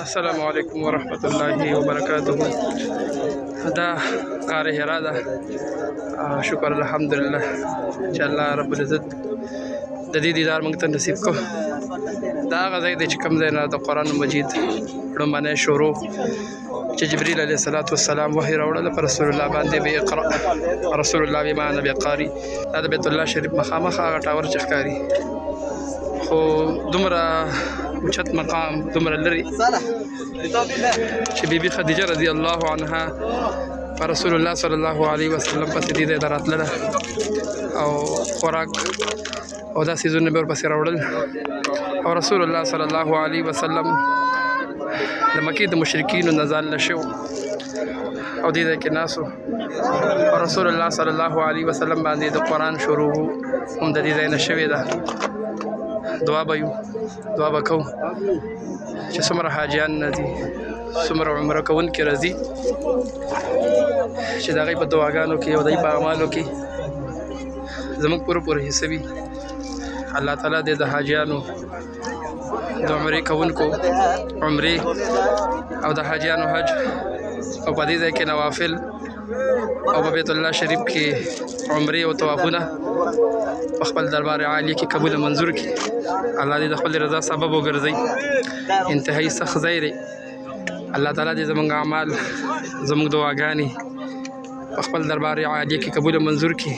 السلام علیکم ورحمۃ اللہ وبرکاتہ. دا کار هرا ده. شکر الحمدلله چې الله رب العزت د دې دیدار موږ ته نصیب کو. دا هغه ځای دی چې کوم ځای نه د قرآن مجید لومړنی شروع چې جبریل علیه السلام وحی راوړله په رسول الله باندې به اقرأ رسول الله بما نبی قاری. دا د بیت الله شریف مخامخ هغه ټاور چې ښکاري خو دومره اوچت مقام دومره لري چې بیبي خدیجه رضی الله عنها په رسول الله صلی الله علیه وسلم پسې دې ځای ته راتلله او خوراک او دا څیزونه به ورپسې راوړل او رسول الله صلی الله علیه وسلم د مکې د مشرکینو نه ځان له شو او دې ځای کې ناستو او رسول الله صلی الله علیه وسلم باندې د قرآن شروع هم د دې ځای نه شوې ده. دعا به کوو چې څومره حاجیان نه دي څومره عمره کوونکي راځي چې د هغوی په دعاګانو کې او د هغوی په اعمالو کې زموږ پوره حصه وي. الله تعالی دې د حاجیانو د عمرې کوونکو عمرې او د حاجیانو حج او په دې ځای کې نوافل او په بیت الله شریف کې عمرې او طوافونه په خپل دربار عالی کې قبول منظور کړي. الله دې د خپل رضا سبب وګرځي. انتهایی سخت ځای دی. الله تعالی دې زموږ اعمال زموږ دعاګانې په خپل دربار عالی کې قبول منظور کړي.